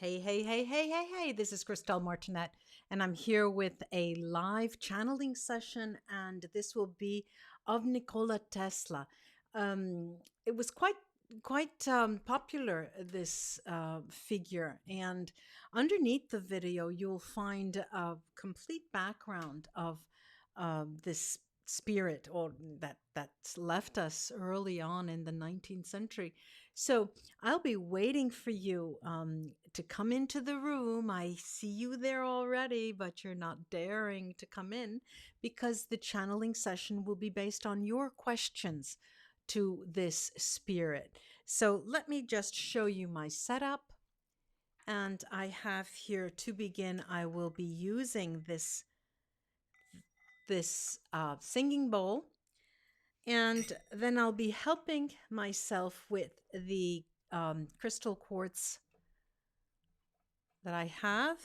Hey, hey, hey, hey, hey, hey, this is Christelle Martinette, and I'm here with a live channeling session, and this will be of Nikola Tesla. It was quite popular, this figure, and underneath the video, you'll find a complete background of this spirit or that's left us early on in the 19th century. So I'll be waiting for you to come into the room. I see you there already, but you're not daring to come in because the channeling session will be based on your questions to this spirit. So let me just show you my setup. And I have here, to begin, I will be using this singing bowl, and then I'll be helping myself with the crystal quartz that I have,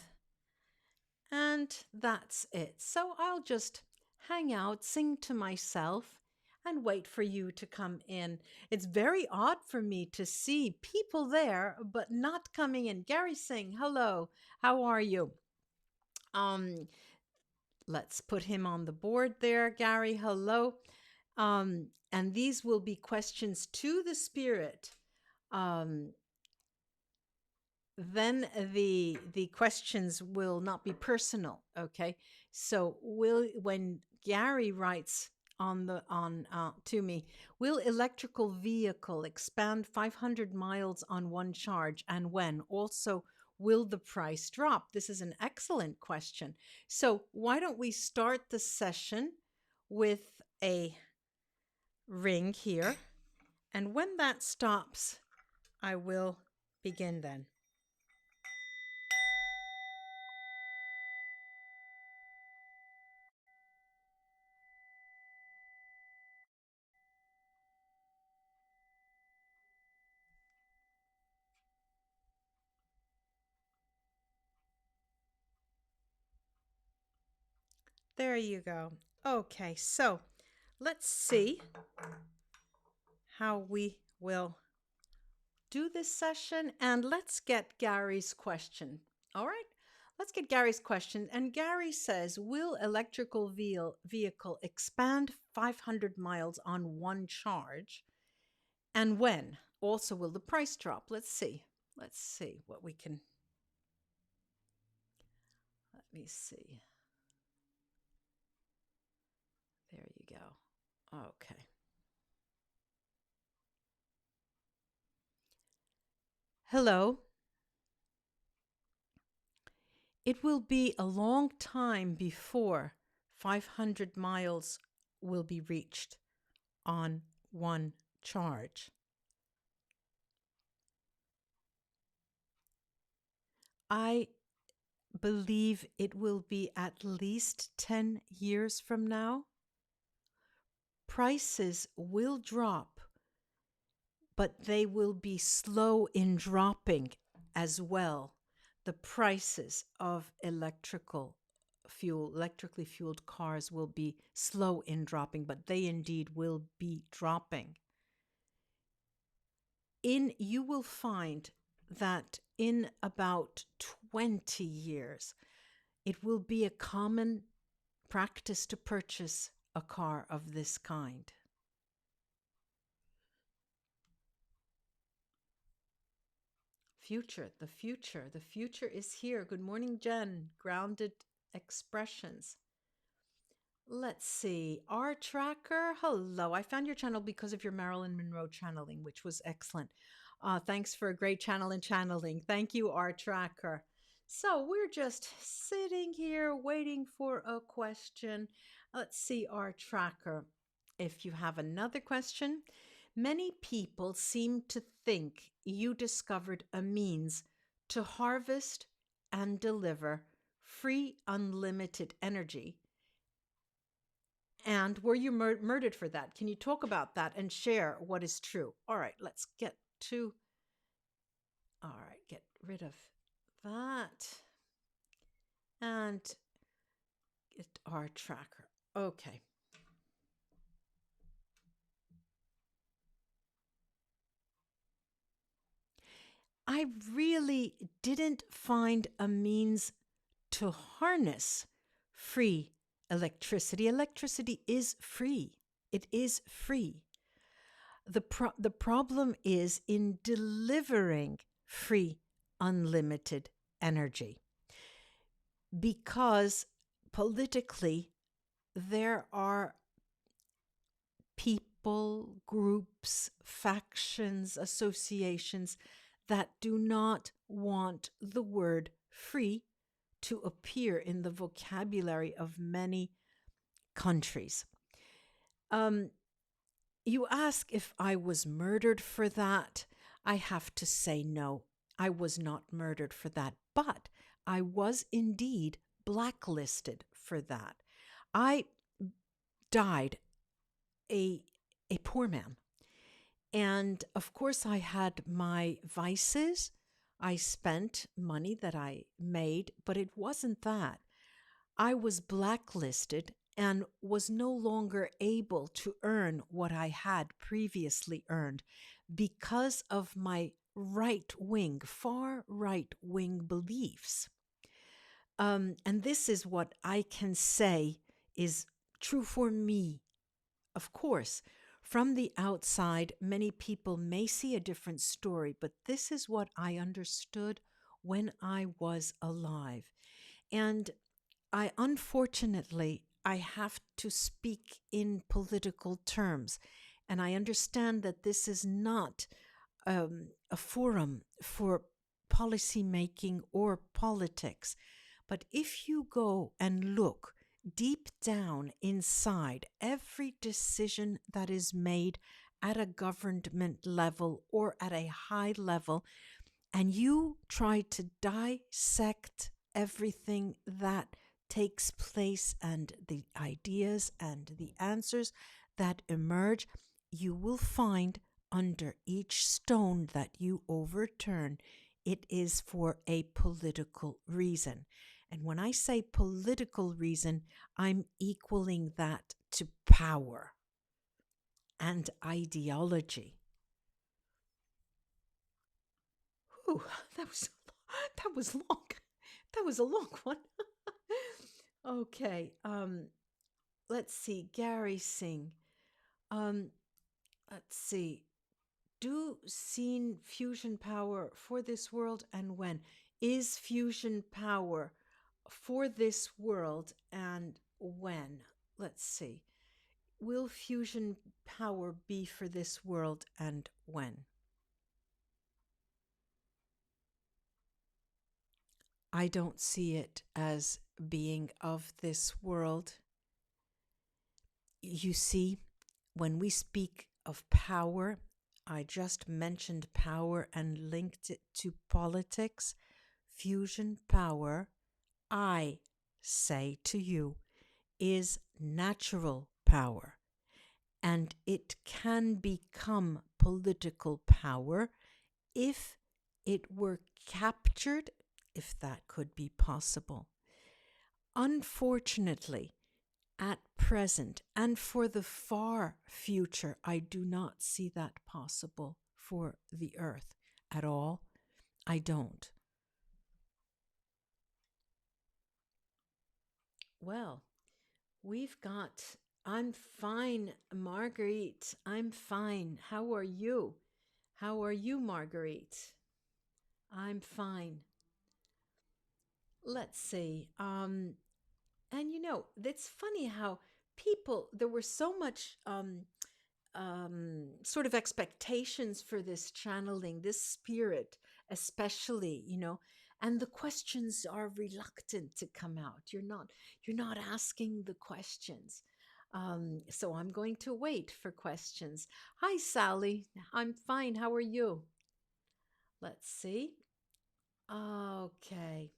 and that's it. So I'll just hang out, sing to myself, and wait for you to come in. It's very odd for me to see people there, but not coming in. Gary Singh, hello. How are you? Let's put him on the board there. Gary, hello. And these will be questions to the spirit. Then the questions will not be personal. Okay. So when Gary writes to me, will electrical vehicle expand 500 miles on one charge, and when? Also, will the price drop? This is an excellent question. So why don't we start the session with a ring here, and when that stops, I will begin then. There you go. Okay, so let's see how we will do this session, and let's get Gary's question. All right, let's get Gary's question. And Gary says, will electrical vehicle expand 500 miles on one charge? And when? Also, will the price drop? Let's see. Let's see what we can. Let me see. There you go. Okay. Hello. It will be a long time before 500 miles will be reached on one charge. I believe it will be at least 10 years from now. Prices will drop, but they will be slow in dropping as well. The prices of electrically fueled cars will be slow in dropping, but they indeed will be dropping. You will find that in about 20 years, it will be a common practice to purchase a car of this kind. The future is here. Good morning, Jen. Grounded expressions. Let's see. Our tracker. Hello. I found your channel because of your Marilyn Monroe channeling, which was excellent. Thanks for a great channel and channeling. Thank you, our tracker. So we're just sitting here waiting for a question. Let's see, our tracker. If you have another question, many people seem to think you discovered a means to harvest and deliver free, unlimited energy. And were you murdered for that? Can you talk about that and share what is true? All right, let's get rid of that and get our tracker. Okay. I really didn't find a means to harness free electricity. Electricity is free. It is free. The problem is in delivering free, unlimited energy. Because politically, there are people, groups, factions, associations that do not want the word free to appear in the vocabulary of many countries. You ask if I was murdered for that. I have to say no, I was not murdered for that, but I was indeed blacklisted for that. I died a poor man. And of course, I had my vices. I spent money that I made, but it wasn't that. I was blacklisted and was no longer able to earn what I had previously earned because of my far right wing beliefs. And this is what I can say is true for me. Of course, from the outside, many people may see a different story, but this is what I understood when I was alive. And unfortunately, I have to speak in political terms. And I understand that this is not a forum for policy making or politics. But if you go and look deep down inside every decision that is made at a government level or at a high level, and you try to dissect everything that takes place and the ideas and the answers that emerge, you will find under each stone that you overturn, it is for a political reason. And when I say political reason, I'm equaling that to power and ideology. Whew, that was long. That was a long one. Okay. Let's see. Gary Singh. Let's see. Do seen fusion power for this world and when? Is fusion power for this world and when? Let's see. Will fusion power be for this world and when? I don't see it as being of this world. You see, when we speak of power, I just mentioned power and linked it to politics. Fusion power, I say to you, is natural power. And it can become political power if it were captured, if that could be possible. Unfortunately, at present and for the far future, I do not see that possible for the earth at all. I don't. Well, I'm fine, Marguerite. I'm fine. How are you? How are you, Marguerite? I'm fine. Let's see. And it's funny how there were so much sort of expectations for this channeling, this spirit, especially, and the questions are reluctant to come out. You're not asking the questions. So I'm going to wait for questions. Hi, Sally. I'm fine. How are you? Let's see. Okay.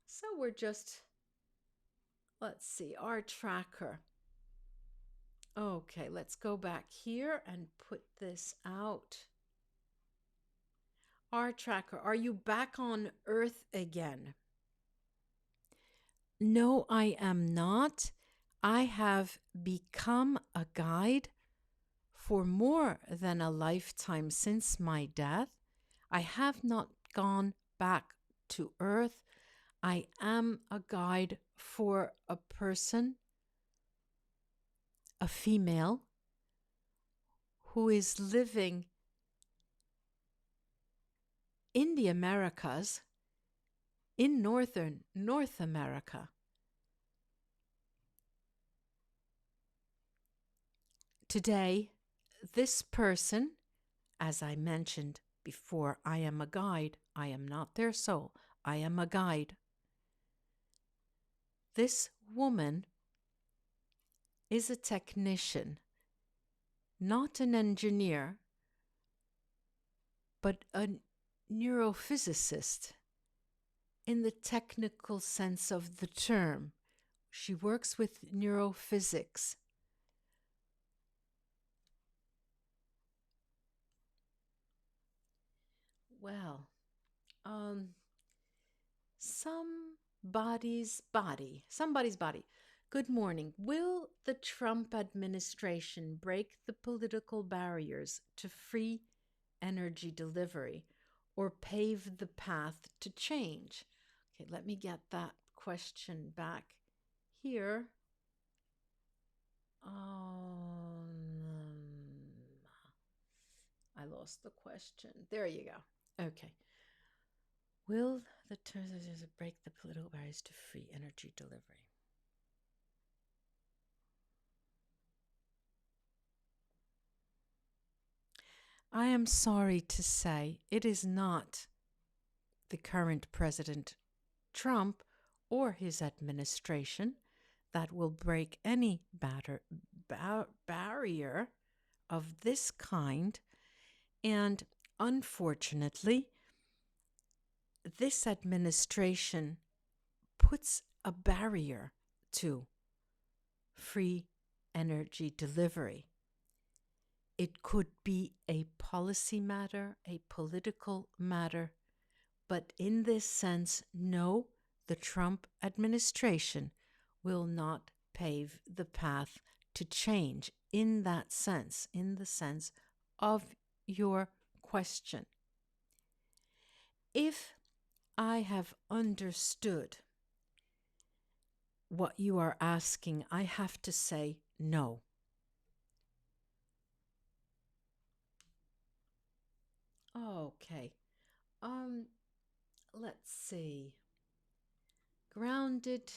So let's see, our tracker. Okay, let's go back here and put this out. Our tracker, are you back on Earth again? No, I am not. I have become a guide for more than a lifetime since my death. I have not gone back to Earth. I am a guide for a person, a female, who is living in the Americas, in northern North America. Today, this person, as I mentioned before, I am a guide. I am not their soul. I am a guide. This woman is a technician, not an engineer, but a neurophysicist in the technical sense of the term. She works with neurophysics. Well, somebody's body. Good morning. Will the Trump administration break the political barriers to free energy delivery or pave the path to change? Okay, let me get that question back here. I lost the question. There you go. Okay. Will the break the political barriers to free energy delivery? I am sorry to say it is not the current President Trump or his administration that will break any barrier of this kind. And unfortunately, this administration puts a barrier to free energy delivery. It could be a policy matter, a political matter, but in this sense, no, the Trump administration will not pave the path to change in that sense, in the sense of your question. If I have understood what you are asking, I have to say no. Okay. Let's see. Grounded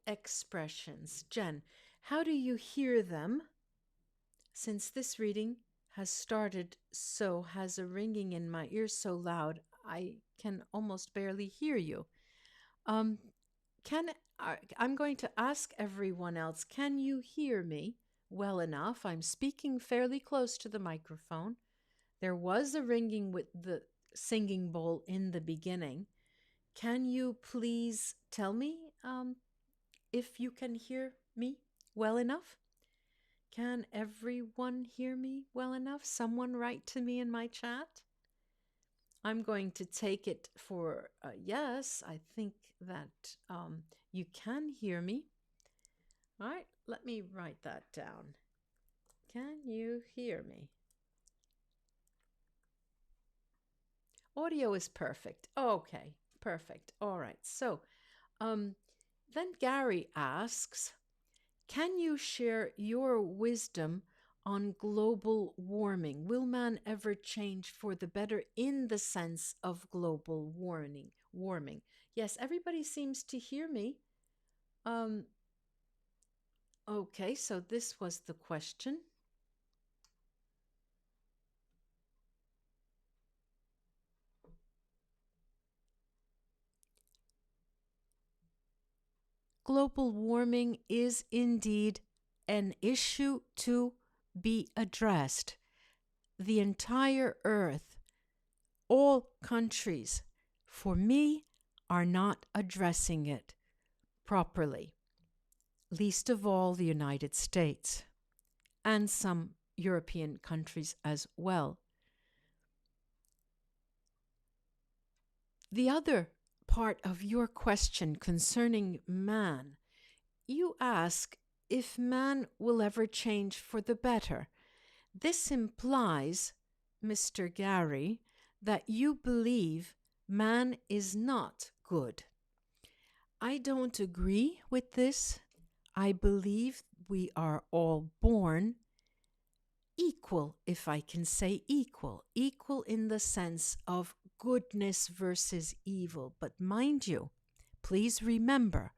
expressions. Jen, how do you hear them? Since this reading has started has a ringing in my ears so loud, I can almost barely hear you. I'm going to ask everyone else, can you hear me well enough? I'm speaking fairly close to the microphone. There was a ringing with the singing bowl in the beginning. Can you please tell me if you can hear me well enough? Can everyone hear me well enough? Someone write to me in my chat. I'm going to take it for yes. I think that you can hear me. All right, let me write that down. Can you hear me? Audio is perfect. Okay, perfect. All right. So then Gary asks, can you share your wisdom on global warming? Will man ever change for the better in the sense of global warming? Yes, everybody seems to hear me. Okay, so this was the question. Global warming is indeed an issue to be addressed. The entire earth, all countries, for me, are not addressing it properly, least of all the United States and some European countries as well. The other part of your question concerning man, you ask if man will ever change for the better. This implies, Mr. Gary, that you believe man is not good. I don't agree with this. I believe we are all born equal, if I can say equal in the sense of goodness versus evil. But mind you, please remember,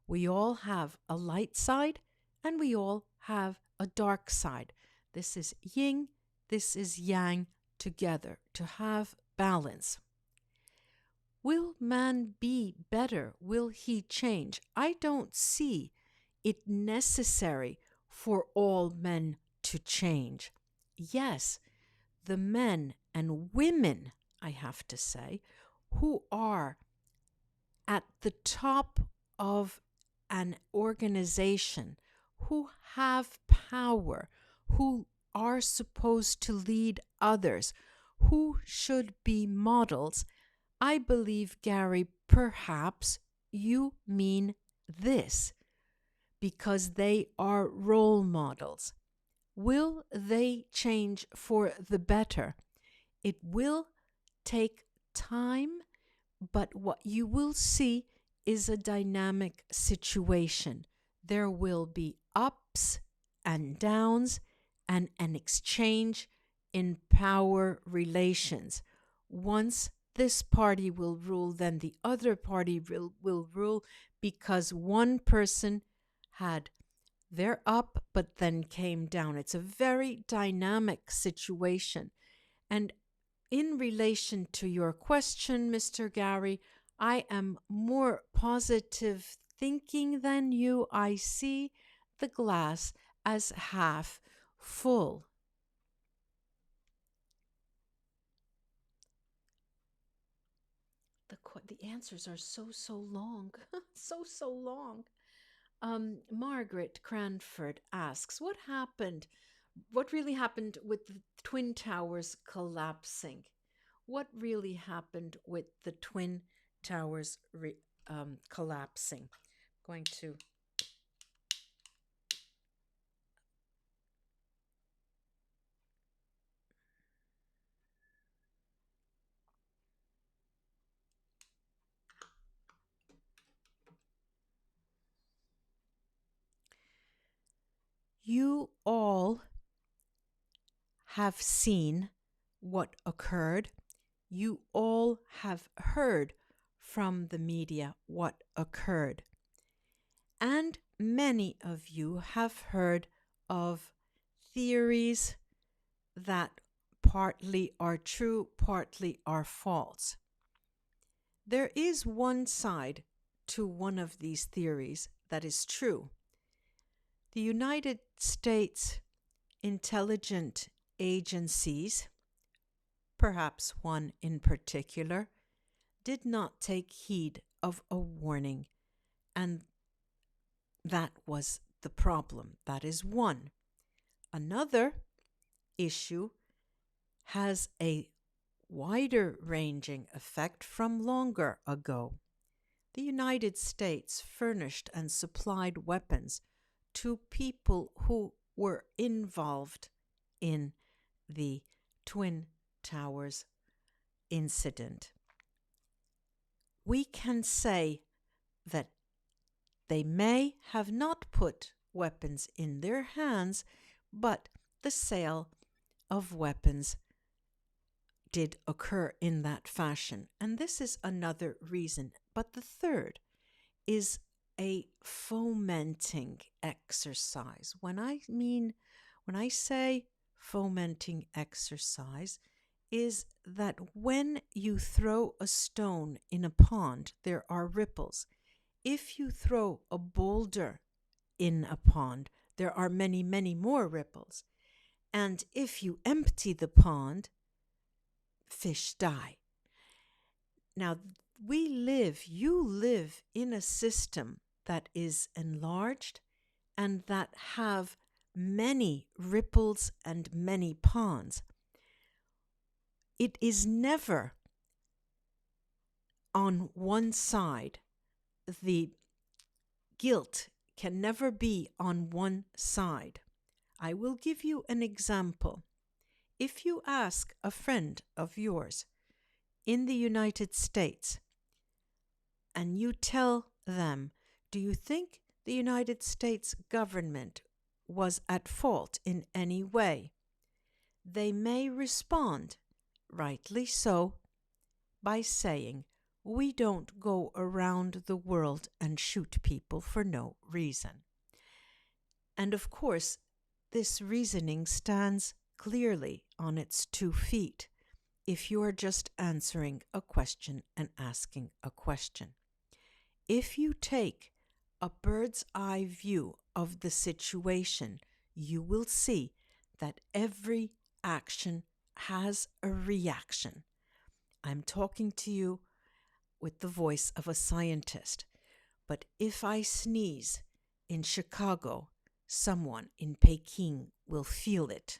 we all have a light side and we all have a dark side. This is yin, this is yang together to have balance. Will man be better? Will he change? I don't see it necessary for all men to change. Yes, the men and women, I have to say, who are at the top of an organization, who have power, who are supposed to lead others, who should be models. I believe, Gary, perhaps you mean this, because they are role models. Will they change for the better? It will take time, but what you will see is a dynamic situation. There will be ups and downs and an exchange in power relations. Once this party will rule, then the other party will rule, because one person had their up but then came down. It's a very dynamic situation. And in relation to your question, Mr. Gary, I am more positive thinking than you. I see the glass as half full. The answers are so long, so long. Margaret Cranford asks, what really happened with the Twin Towers collapsing? What really happened with the Twin Towers collapsing? Going to You all have seen what occurred. You all have heard from the media what occurred. And many of you have heard of theories that partly are true, partly are false. There is one side to one of these theories that is true. The United States intelligence agencies, perhaps one in particular, did not take heed of a warning, and that was the problem. That is one. Another issue has a wider ranging effect from longer ago. The United States furnished and supplied weapons to people who were involved in the Twin Towers incident. We can say that they may have not put weapons in their hands, but the sale of weapons did occur in that fashion. And this is another reason. But the third is a fomenting exercise. When I say fomenting exercise, is that when you throw a stone in a pond, there are ripples. If you throw a boulder in a pond, there are many, many more ripples. And if you empty the pond, fish die. Now, you live in a system that is enlarged and that have many ripples and many ponds. It is never on one side. The guilt can never be on one side. I will give you an example. If you ask a friend of yours in the United States and you tell them, do you think the United States government was at fault in any way? They may respond, rightly so, by saying, we don't go around the world and shoot people for no reason. And of course, this reasoning stands clearly on its 2 feet if you are just answering a question and asking a question. If you take a bird's eye view of the situation, you will see that every action has a reaction. I'm talking to you with the voice of a scientist, but if I sneeze in Chicago, someone in Peking will feel it.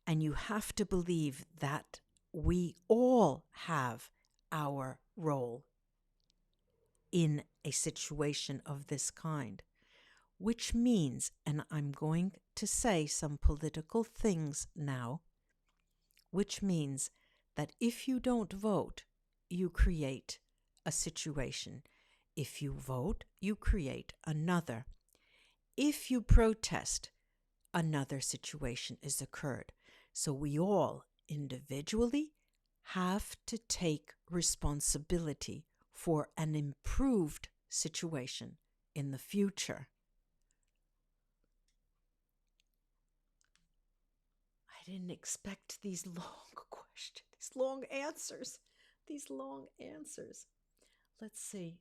And you have to believe that we all have our role in a situation of this kind, which means, and I'm going to say some political things now, which means that if you don't vote, you create a situation. If you vote, you create another. If you protest, another situation is occurred. So we all individually have to take responsibility for an improved situation in the future. I didn't expect these long questions, these long answers. Let's see.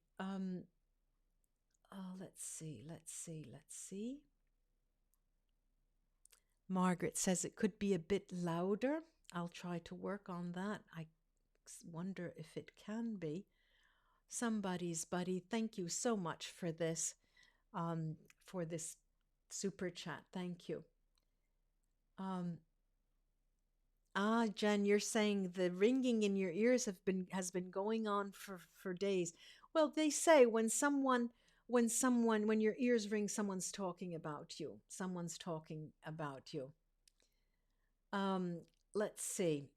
Let's see. Margaret says it could be a bit louder. I'll try to work on that. I wonder if it can be. Somebody's buddy, thank you so much for this super chat. Thank you. Jen, you're saying the ringing in your ears has been going on for days. Well, they say when your ears ring, someone's talking about you. Let's see.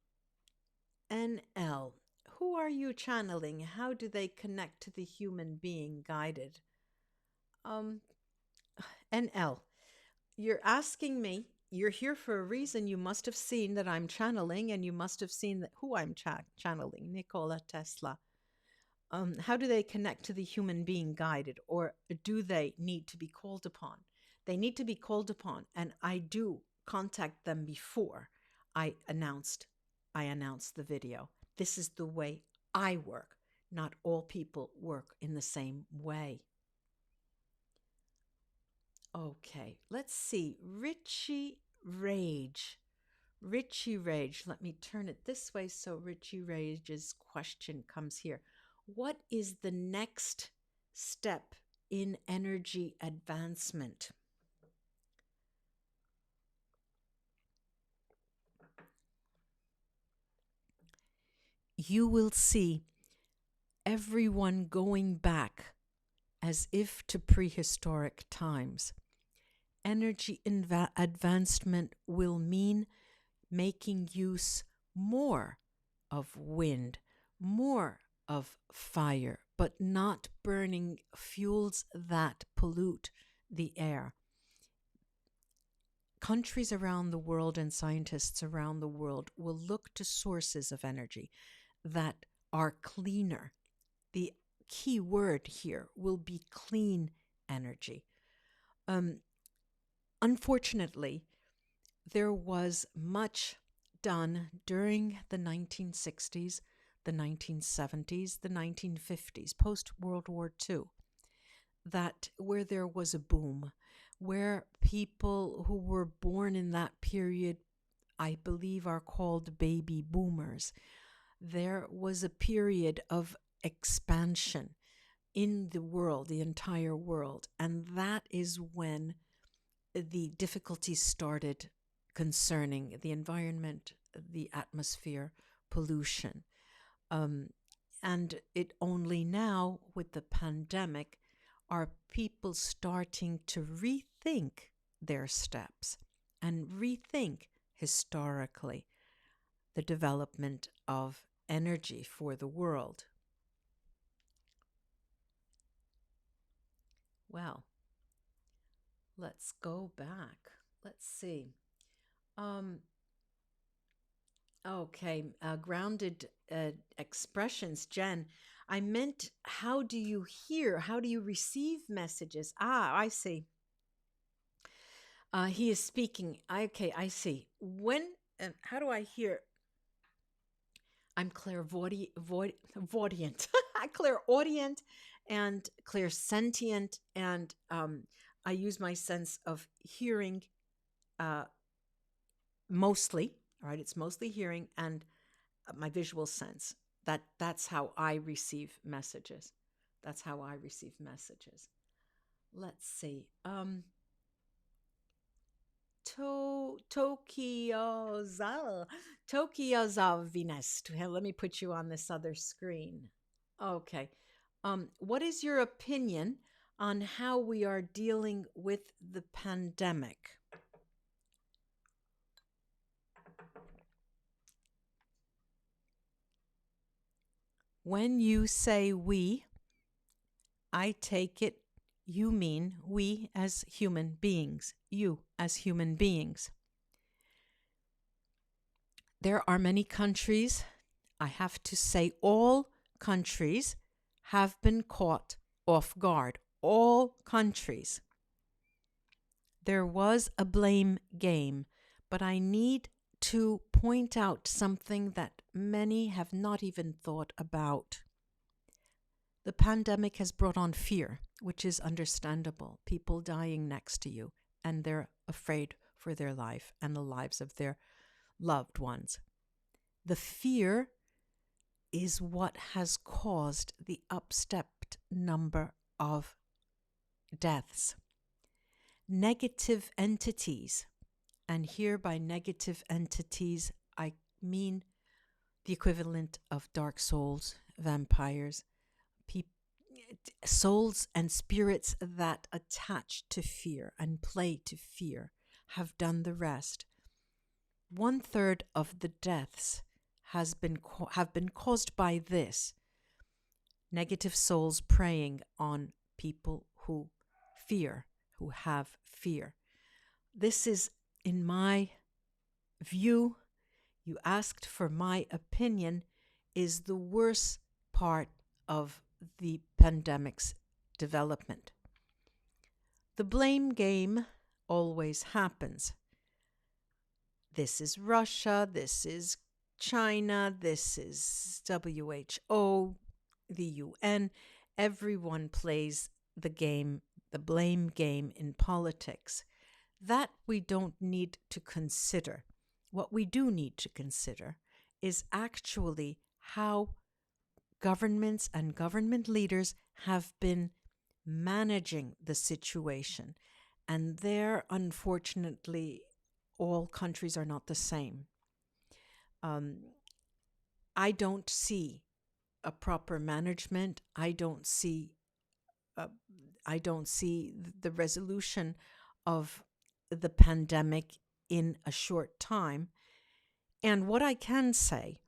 NL, who are you channeling? How do they connect to the human being guided? NL, you're asking me. You're here for a reason. You must have seen that I'm channeling, and you must have seen who I'm channeling, Nikola Tesla. How do they connect to the human being guided, or do they need to be called upon? They need to be called upon, and I do contact them before I announce the video. This is the way I work. Not all people work in the same way. Okay, let's see. Richie Rage. Let me turn it this way so Richie Rage's question comes here. What is the next step in energy advancement? You will see everyone going back as if to prehistoric times. Energy advancement will mean making use more of wind, more of fire, but not burning fuels that pollute the air. Countries around the world and scientists around the world will look to sources of energy that are cleaner. The key word here will be clean energy. Unfortunately, there was much done during the 1960s, the 1970s, the 1950s, post-World War II, that where there was a boom, where people who were born in that period, I believe, are called baby boomers. There was a period of expansion in the world, the entire world, and that is when the difficulties started concerning the environment, the atmosphere, pollution. And it only now, with the pandemic, are people starting to rethink their steps and rethink historically the development of energy for the world. Well, let's go back. Let's see. Okay, grounded expressions, Jen. I meant, how do you hear? How do you receive messages? Ah, I see. He is speaking. Okay, I see. When, how do I hear? I'm clairaudient, clairaudient and clairsentient, and I use my sense of hearing mostly. All right, it's mostly hearing and my visual sense. That's how I receive messages. That's how I receive messages. Let's see. Tokyo Zalvines. Let me put you on this other screen. Okay. What is your opinion on how we are dealing with the pandemic? When you say we, I take it you mean we as human beings, you as human beings. There are many countries, I have to say all countries have been caught off guard. All countries. There was a blame game, but I need to point out something that many have not even thought about. The pandemic has brought on fear, which is understandable. People dying next to you, and they're afraid for their life and the lives of their loved ones. The fear is what has caused the upstepped number of deaths. Negative entities, and here by negative entities, I mean the equivalent of dark souls, vampires, souls and spirits that attach to fear and play to fear, have done the rest. 1/3 of the deaths have been caused by this. Negative souls preying on people who fear, who have fear. This is, in my view, you asked for my opinion, is the worst part of the pandemic's development. The blame game always happens. This is Russia, this is China, this is WHO, the UN. Everyone plays the game, the blame game in politics. That we don't need to consider. What we do need to consider is actually how governments and government leaders have been managing the situation. And there, unfortunately, all countries are not the same. I don't see a proper management. I don't see the resolution of the pandemic in a short time. And what I can say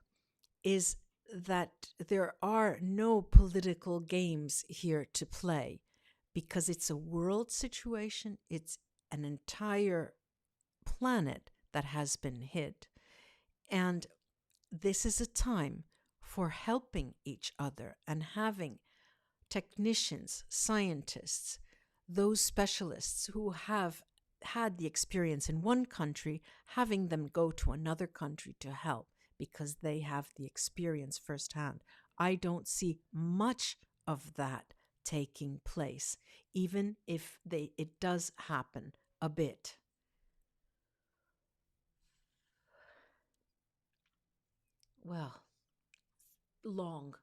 is that there are no political games here to play, because it's a world situation. It's an entire planet that has been hit. And this is a time for helping each other and having technicians, scientists, those specialists who have had the experience in one country, having them go to another country to help because they have the experience firsthand. I don't see much of that taking place, even if it does happen a bit. Well, long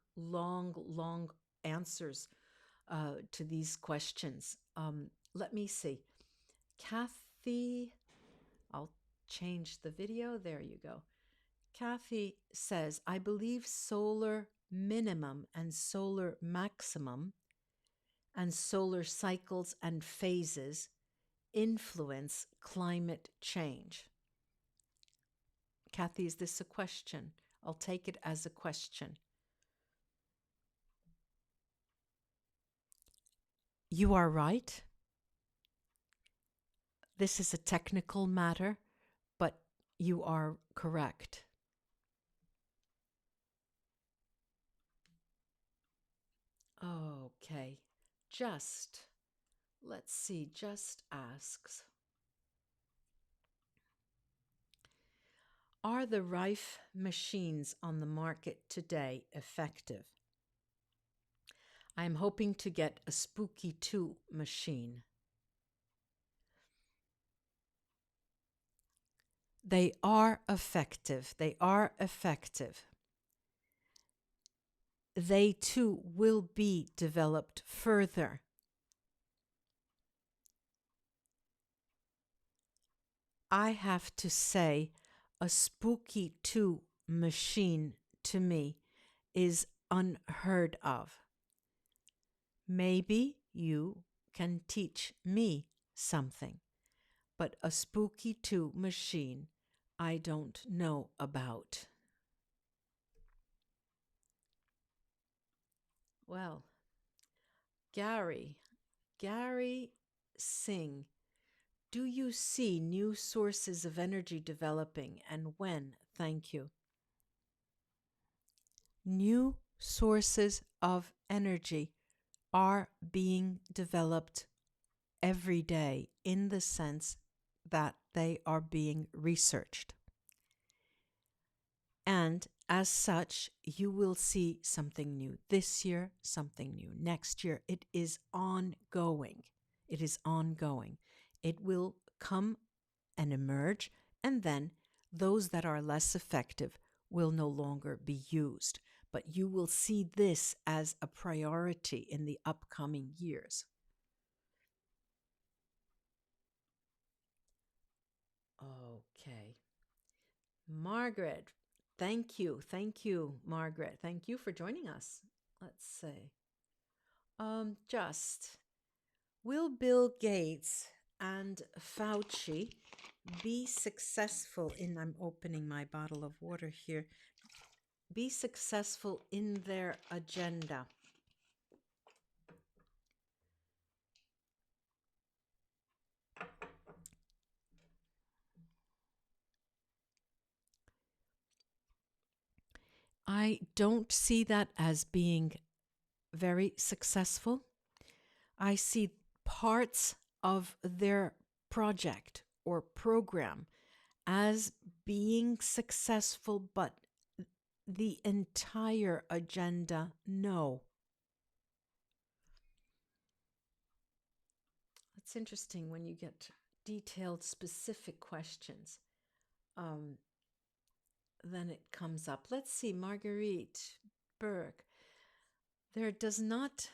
answers to these questions. Let me see. Kathy, I'll change the video. There you go. Kathy says, I believe solar minimum and solar maximum and solar cycles and phases influence climate change. Kathy, is this a question? I'll take it as a question. You are right. This is a technical matter, but you are correct. Okay. Let's see, just asks, are the Rife machines on the market today effective? I am hoping to get a Spooky 2 machine. They are effective. They are effective. They too will be developed further. I have to say, a Spooky 2 machine to me is unheard of. Maybe you can teach me something, but a Spooky 2 machine I don't know about. Well, Gary Singh, do you see new sources of energy developing, and when? Thank you. New sources of energy are being developed every day in the sense that they are being researched. And as such, you will see something new this year, something new next year. It is ongoing. It is ongoing. It will come and emerge, and then those that are less effective will no longer be used. But you will see this as a priority in the upcoming years. Okay. Margaret, thank you. Thank you, Margaret. Thank you for joining us. Let's see. Will Bill Gates and Fauci be successful in, I'm opening my bottle of water here, be successful in their agenda? I don't see that as being very successful. I see parts of their project or program as being successful, but the entire agenda, no. It's interesting when you get detailed, specific questions. Then it comes up. Let's see, Marguerite Berg. There does not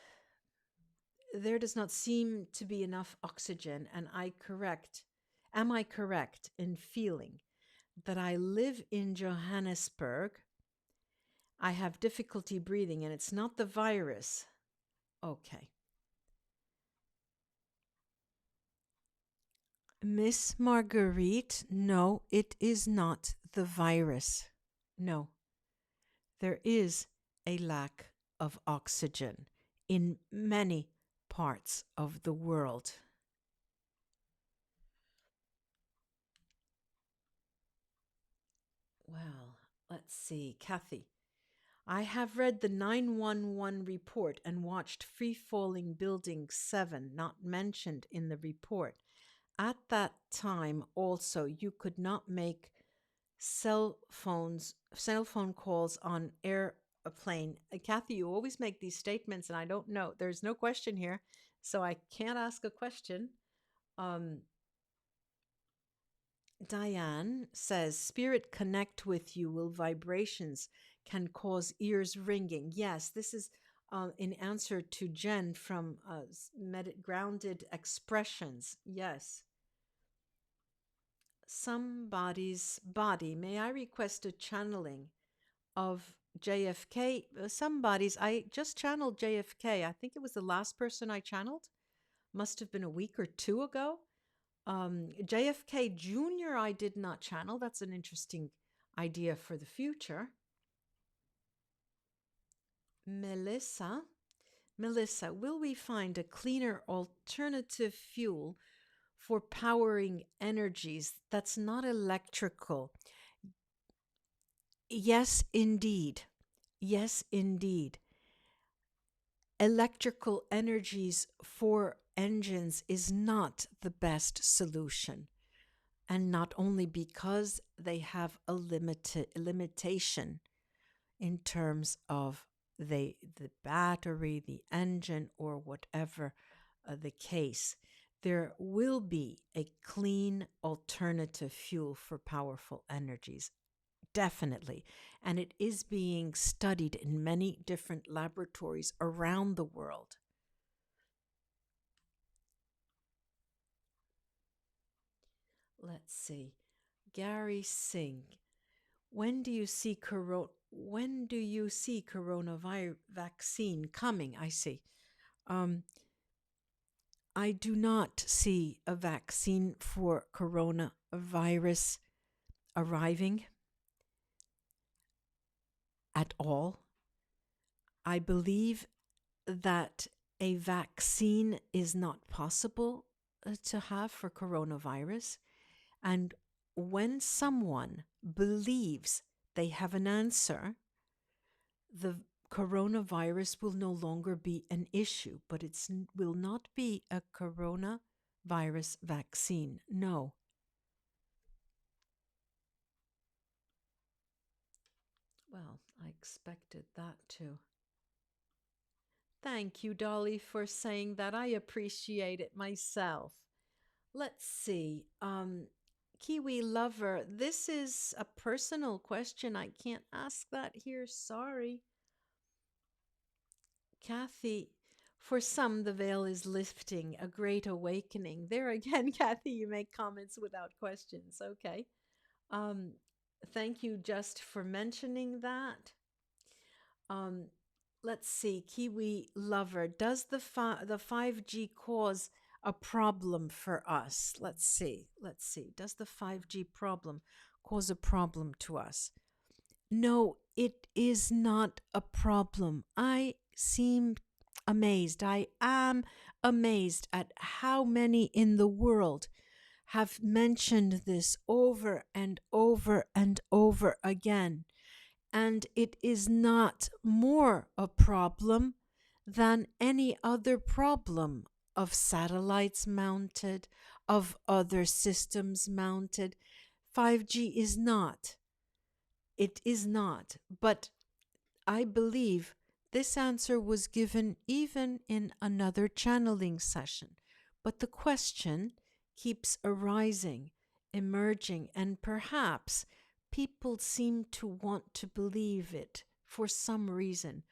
seem to be enough oxygen, and am I correct in feeling that I live in Johannesburg? I have difficulty breathing, and it's not the virus. Okay. Miss Marguerite, no, it is not the virus. No. There is a lack of oxygen in many parts of the world. Well, let's see. Kathy, I have read the 911 report and watched Free Falling Building 7, not mentioned in the report. At that time, also, you could not make cell phone calls on airplane. Kathy, you always make these statements, and I don't know. There's no question here, so I can't ask a question. Diane says, spirit connect with you, will vibrations can cause ears ringing. Yes, this is in answer to Jen from Grounded Expressions. Yes. Somebody's body. May I request a channeling of JFK? I just channeled JFK. I think it was the last person I channeled. Must have been a week or two ago. JFK Jr. I did not channel. That's an interesting idea for the future. Melissa, Melissa, will we find a cleaner alternative fuel for powering energies that's not electrical? Yes, indeed. Yes, indeed. Electrical energies for engines is not the best solution. And not only because they have a limitation in terms of the battery, the engine, or whatever the case. There will be a clean alternative fuel for powerful energies, definitely. And it is being studied in many different laboratories around the world. Let's see. Gary Singh, when do you see coronavirus vaccine coming? I see. Um, I do not see a vaccine for coronavirus arriving at all. I believe that a vaccine is not possible to have for coronavirus. And when someone believes they have an answer, the coronavirus will no longer be an issue, but it will not be a coronavirus vaccine. No. Well, I expected that too. Thank you, Dolly, for saying that. I appreciate it myself. Let's see. Kiwi lover, this is a personal question. I can't ask that here. Sorry. Kathy, for some, the veil is lifting, a great awakening. There again, Kathy, you make comments without questions. Okay. Um, Thank you just for mentioning that. Um, let's see, Kiwi lover, does the 5G cause a problem for us? Let's see. Does the 5G problem cause a problem to us? No, it is not a problem. I seem amazed. I am amazed at how many in the world have mentioned this over and over and over again. And it is not more a problem than any other problem of satellites mounted, of other systems mounted. 5G is not. It is not. But I believe this answer was given even in another channeling session. But the question keeps arising, emerging, and perhaps people seem to want to believe it for some reason.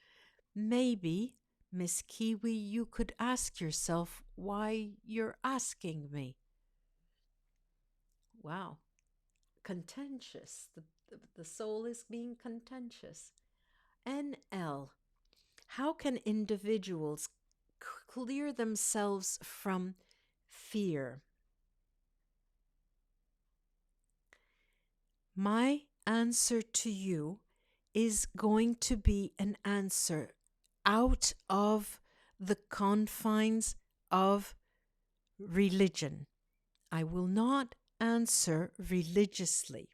Maybe, Miss Kiwi, you could ask yourself why you're asking me. Wow, contentious. The soul is being contentious. NL. How can individuals clear themselves from fear? My answer to you is going to be an answer out of the confines of religion. I will not answer religiously,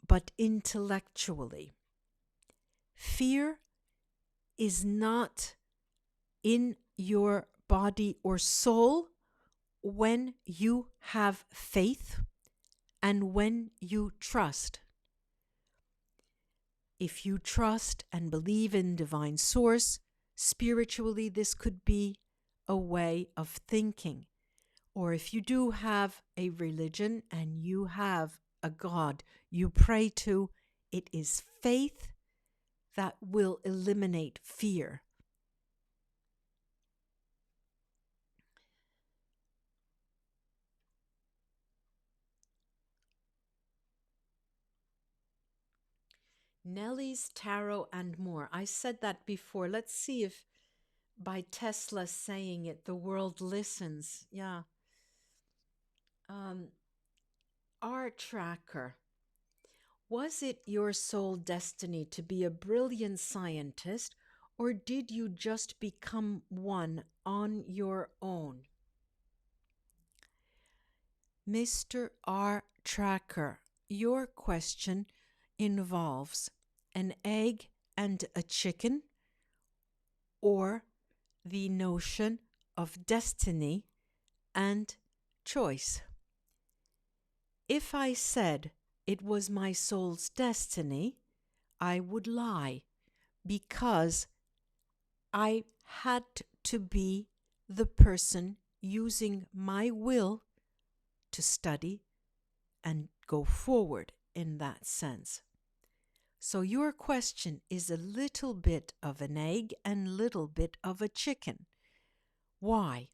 but intellectually. Fear is not in your body or soul when you have faith and when you trust. If you trust and believe in divine source, spiritually, this could be a way of thinking. Or if you do have a religion and you have a God you pray to, it is faith that will eliminate fear. Nellie's Tarot and More. I said that before. Let's see if by Tesla saying it, the world listens. Yeah. Our tracker. Was it your sole destiny to be a brilliant scientist, or did you just become one on your own? Mr. R. Tracker, your question involves an egg and a chicken, or the notion of destiny and choice. If I said it was my soul's destiny, I would lie, because I had to be the person using my will to study and go forward in that sense. So your question is a little bit of an egg and little bit of a chicken. Why?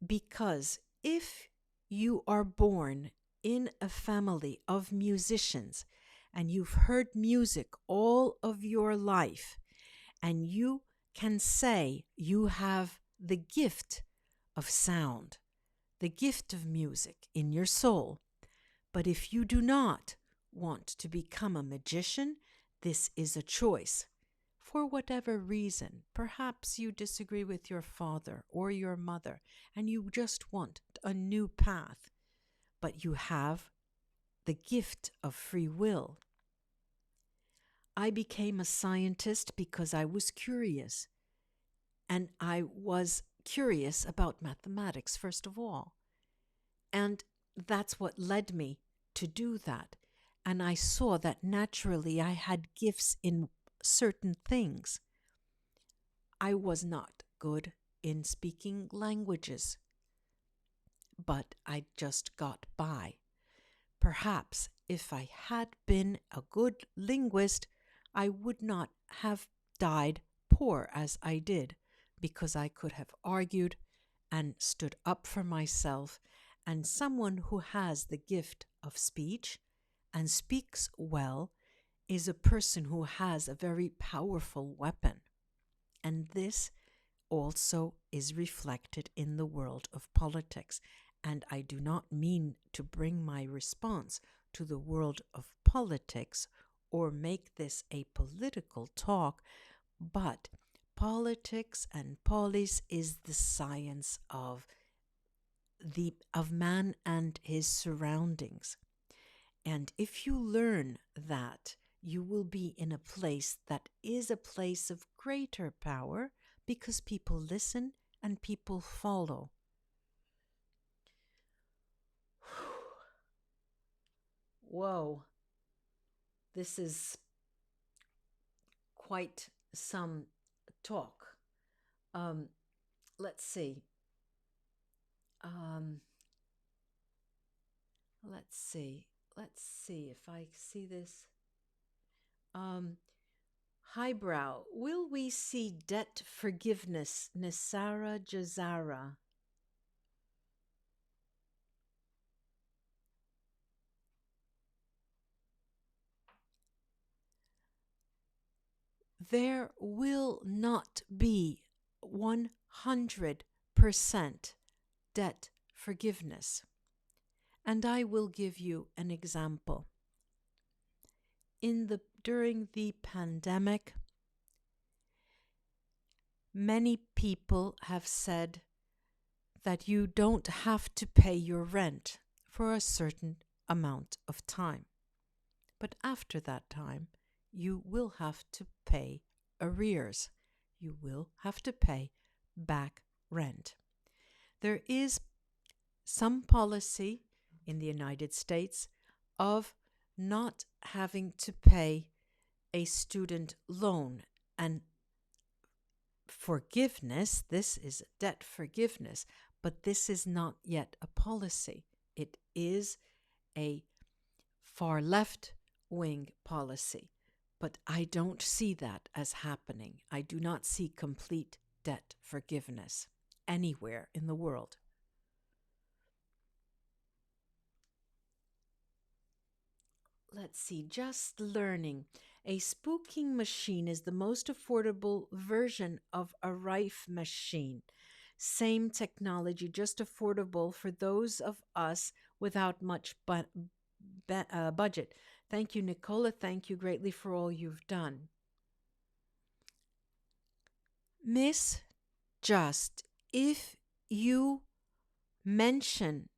Because if you are born in a family of musicians and you've heard music all of your life, and you can say you have the gift of sound, the gift of music in your soul, but if you do not want to become a magician, this is a choice. For whatever reason, perhaps you disagree with your father or your mother and you just want a new path, but you have the gift of free will. I became a scientist because I was curious, and I was curious about mathematics, first of all. And that's what led me to do that. And I saw that naturally I had gifts in certain things. I was not good in speaking languages, but I just got by. Perhaps if I had been a good linguist, I would not have died poor as I did, because I could have argued and stood up for myself. And someone who has the gift of speech and speaks well is a person who has a very powerful weapon. And this also is reflected in the world of politics. And I do not mean to bring my response to the world of politics or make this a political talk, but politics and polis is the science of man and his surroundings. And if you learn that, you will be in a place that is a place of greater power, because people listen and people follow. Whoa, this is quite some talk. Let's see. Let's see if I see this. Highbrow, will we see debt forgiveness? Nisara Jazara. There will not be 100% debt forgiveness. And I will give you an example. During the pandemic, many people have said that you don't have to pay your rent for a certain amount of time. But after that time, you will have to pay arrears. You will have to pay back rent. There is some policy in the United States of not having to pay a student loan, and forgiveness, this is debt forgiveness, but this is not yet a policy. It is a far left wing policy, but I don't see that as happening. I do not see complete debt forgiveness anywhere in the world. Let's see, just learning. A spooking machine is the most affordable version of a Rife machine. Same technology, just affordable for those of us without much budget. Thank you, Nikola. Thank you greatly for all you've done. Miss Just, if you mention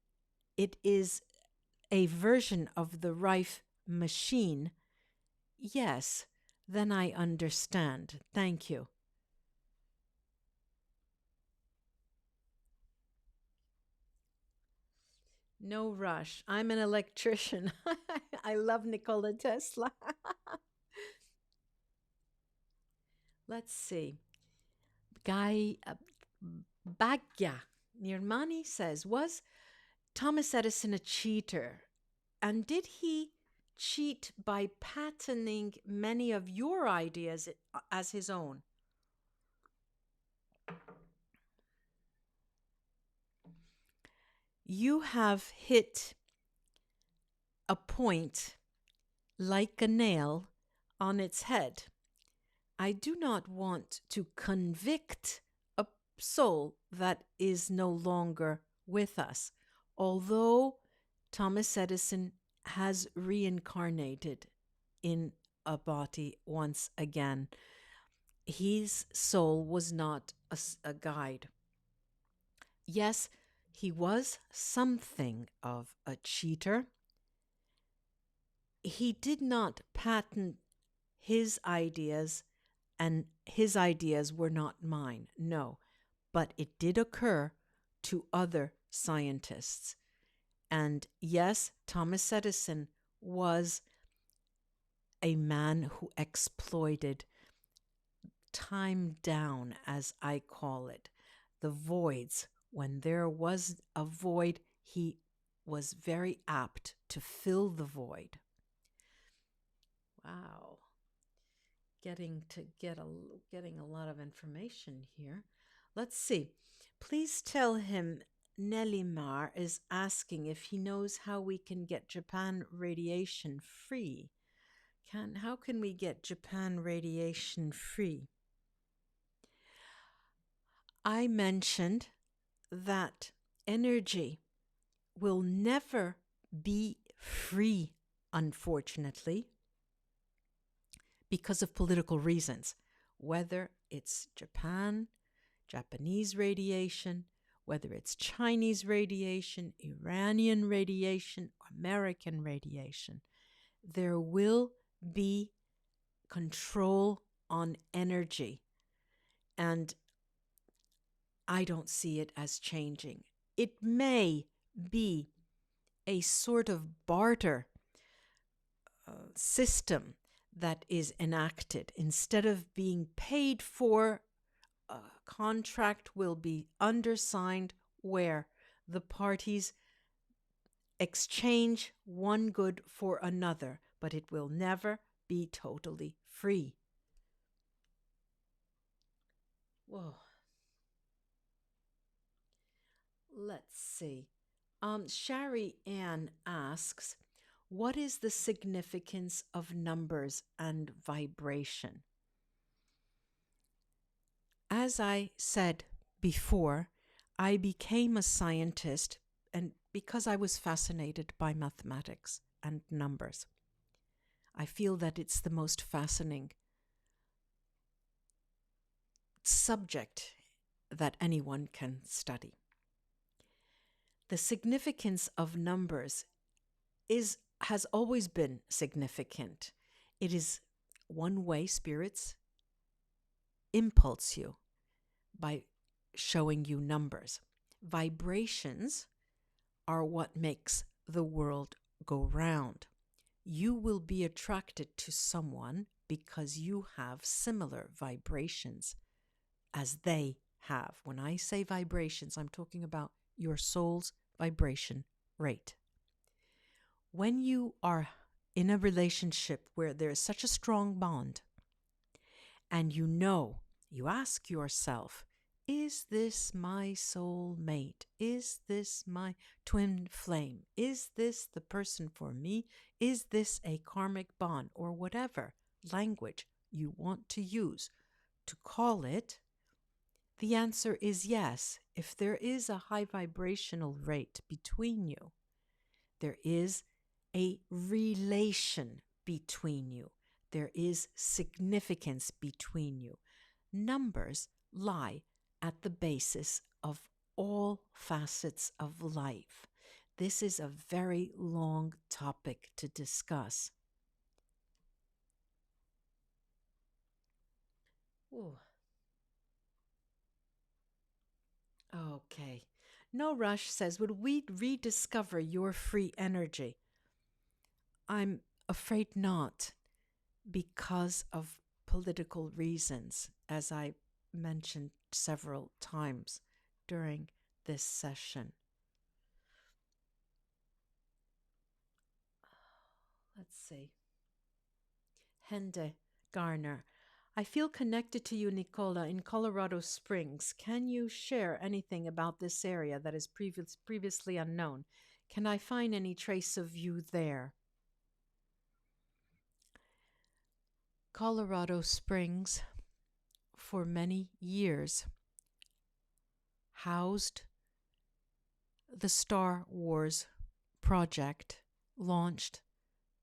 it is a version of the Rife machine, yes, then I understand. Thank you. No rush. I'm an electrician. I love Nikola Tesla. Let's see. Guy Bagya Nirmani says, was Thomas Edison a cheater? And did he cheat by patenting many of your ideas as his own? You have hit a point like a nail on its head. I do not want to convict a soul that is no longer with us, although Thomas Edison has reincarnated in a body once again. His soul was not a guide. Yes, he was something of a cheater. He did not patent his ideas, and his ideas were not mine, no. But it did occur to other scientists. And yes, Thomas Edison was a man who exploited time down, as I call it, the voids. When there was a void, he was very apt to fill the void. Wow. Getting a lot of information here. Let's see. Please tell him Nelimar is asking if he knows how we can get Japan radiation free. How can we get Japan radiation free? I mentioned that energy will never be free, unfortunately, because of political reasons, whether it's Japanese radiation, whether it's Chinese radiation, Iranian radiation, American radiation. There will be control on energy, and I don't see it as changing. It may be a sort of barter system that is enacted. Instead of being paid for, a contract will be undersigned where the parties exchange one good for another, but it will never be totally free. Whoa. Let's see. Shari Ann asks, what is the significance of numbers and vibration? As I said before, I became a scientist and because I was fascinated by mathematics and numbers. I feel that it's the most fascinating subject that anyone can study. The significance of numbers has always been significant. It is one way spirits impulse you by showing you numbers. Vibrations are what makes the world go round. You will be attracted to someone because you have similar vibrations as they have. When I say vibrations, I'm talking about your soul's vibration rate. When you are in a relationship where there is such a strong bond, and you ask yourself, is this my soul mate? Is this my twin flame? Is this the person for me? Is this a karmic bond, or whatever language you want to use to call it? The answer is yes. If there is a high vibrational rate between you, there is a relation between you. There is significance between you. Numbers lie at the basis of all facets of life. This is a very long topic to discuss. Ooh. Okay. No Rush says, would we rediscover your free energy? I'm afraid not, because of political reasons, as I mentioned several times during this session. Let's see. Hende Garner. I feel connected to you, Nikola, in Colorado Springs. Can you share anything about this area that is previously unknown? Can I find any trace of you there? Colorado Springs, for many years, housed the Star Wars project launched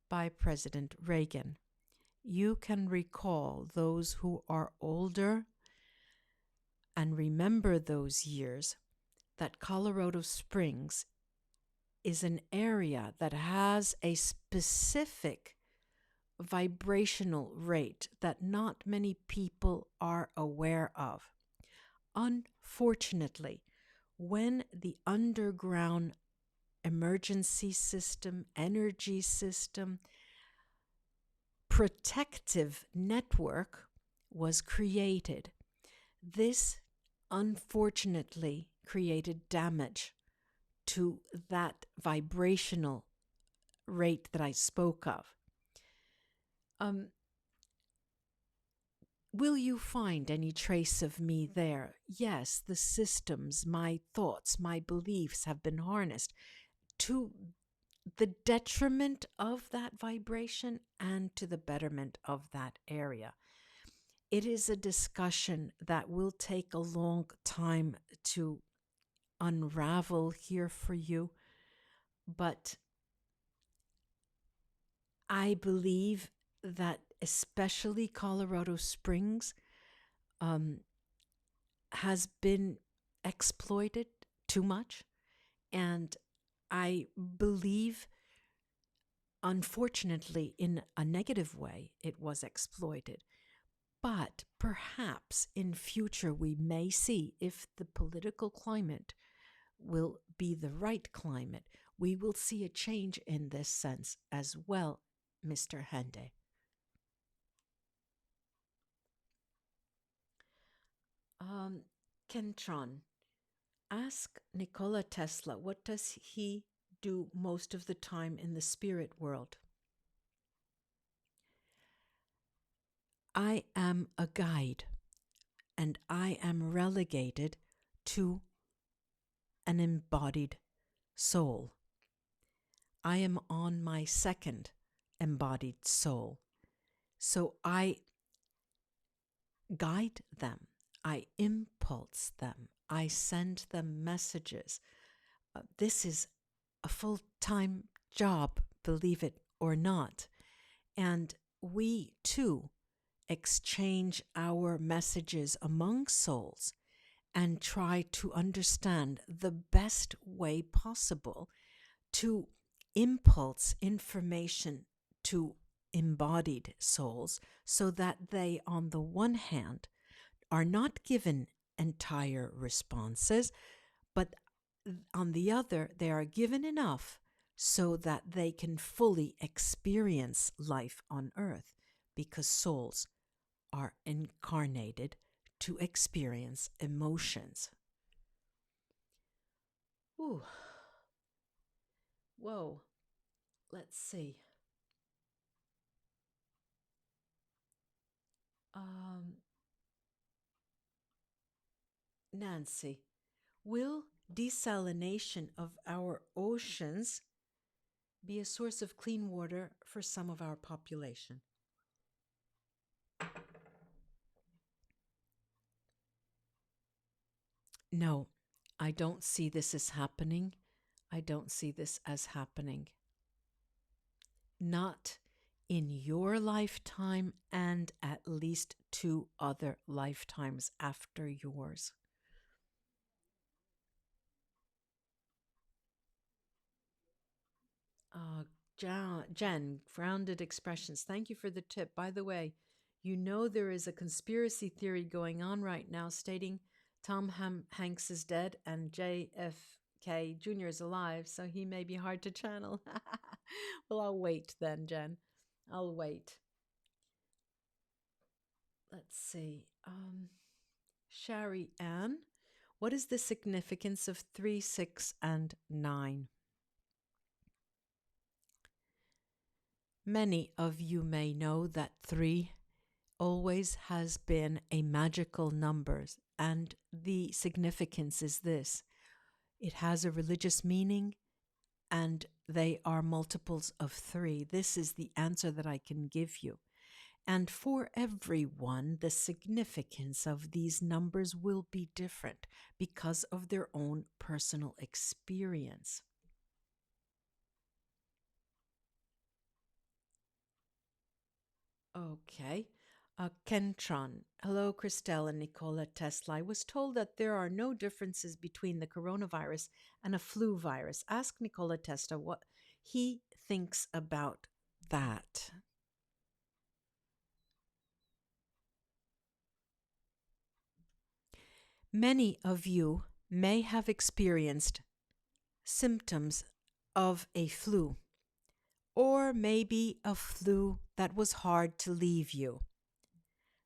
by President Reagan. You can recall, those who are older and remember those years, that Colorado Springs is an area that has a specific vibrational rate that not many people are aware of. Unfortunately, when the underground emergency system, energy system, protective network was created, this unfortunately created damage to that vibrational rate that I spoke of. Will you find any trace of me there? Yes, the systems, my thoughts, my beliefs have been harnessed to the detriment of that vibration and to the betterment of that area. It is a discussion that will take a long time to unravel here for you, but I believe that especially Colorado Springs has been exploited too much, and I believe, unfortunately, in a negative way, it was exploited. But perhaps in future we may see, if the political climate will be the right climate, we will see a change in this sense as well, Mr. Hende. Kentron, ask Nikola Tesla, what does he do most of the time in the spirit world? I am a guide, and I am relegated to an embodied soul. I am on my second embodied soul. So I guide them, I impulse them, I send them messages. This is a full-time job, believe it or not. And we too exchange our messages among souls and try to understand the best way possible to impulse information to embodied souls so that they, on the one hand, are not given entire responses, but on the other, they are given enough so that they can fully experience life on earth, because souls are incarnated to experience emotions. Ooh. Whoa. Let's see. Nancy, will desalination of our oceans be a source of clean water for some of our population? No, I don't see this as happening. I don't see this as happening. not in your lifetime and at least 2 other lifetimes after yours. Uh, Jen, grounded expressions. Thank you for the tip. By the way, you know there is a conspiracy theory going on right now stating Tom Hanks is dead and JFK Jr. is alive, so he may be hard to channel. Well, I'll wait then, Jen. I'll wait. Let's see. Sherry Ann, what is the significance of 3, 6, and 9? Many of you may know that 3 always has been a magical number, and the significance is this: it has a religious meaning, and they are multiples of 3. This is the answer that I can give you. And for everyone, the significance of these numbers will be different because of their own personal experience. Okay. Kentron. Hello, Christelle and Nikola Tesla. I was told that there are no differences between the coronavirus and a flu virus. Ask Nikola Tesla what he thinks about that. Many of you may have experienced symptoms of a flu, or maybe a flu that was hard to leave you.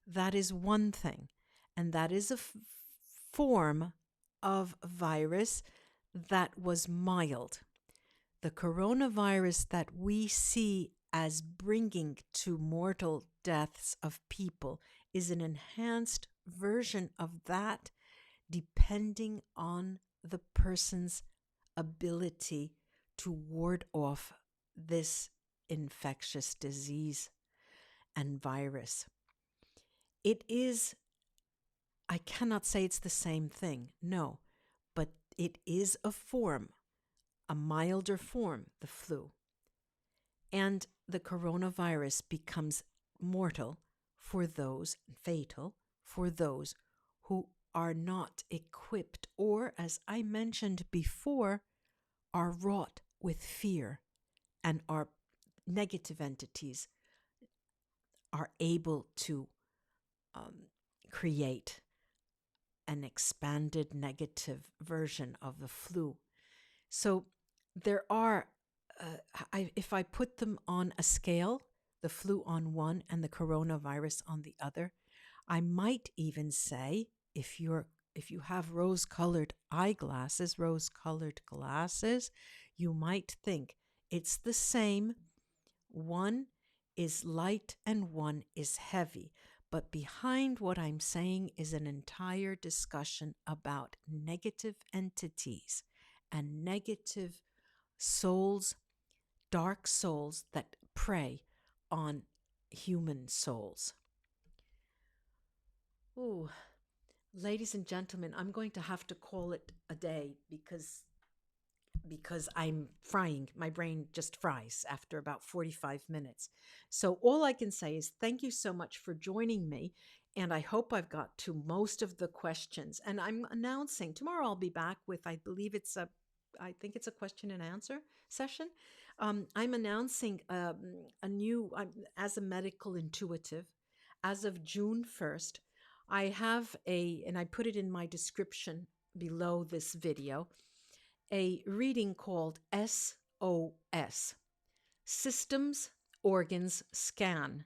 That is one thing, and that is a form of virus that was mild. The coronavirus that we see as bringing to mortal deaths of people is an enhanced version of that, depending on the person's ability to ward off this infectious disease and virus. It is, I cannot say it's the same thing, no, but it is a form, a milder form, the flu. And the coronavirus becomes mortal for those, fatal for those who are not equipped, or, as I mentioned before, are wrought with fear, and our negative entities are able to create an expanded negative version of the flu. So there are, if I put them on a scale, the flu on one and the coronavirus on the other, I might even say, if you have rose-colored eyeglasses, rose-colored glasses, you might think it's the same. One is light and one is heavy. But behind what I'm saying is an entire discussion about negative entities and negative souls, dark souls that prey on human souls. Ooh, ladies and gentlemen, I'm going to have to call it a day because I'm frying. My brain just fries after about 45 minutes. So all I can say is thank you so much for joining me. And I hope I've got to most of the questions. And I'm announcing tomorrow I'll be back with, I think it's a question and answer session. I'm announcing a new, as a medical intuitive, as of June 1st, I have and I put it in my description below this video, a reading called SOS, Systems, Organs, Scan.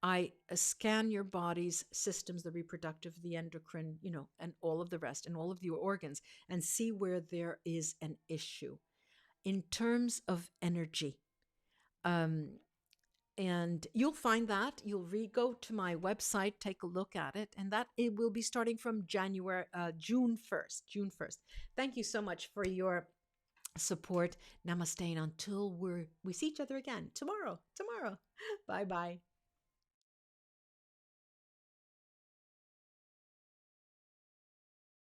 I scan your body's systems, the reproductive, the endocrine, and all of the rest, and all of your organs, and see where there is an issue in terms of energy. And you'll find that. You'll go to my website, take a look at it, and that it will be starting from June 1st. June 1st. Thank you so much for your support. Namaste, and until we see each other again tomorrow. Bye-bye.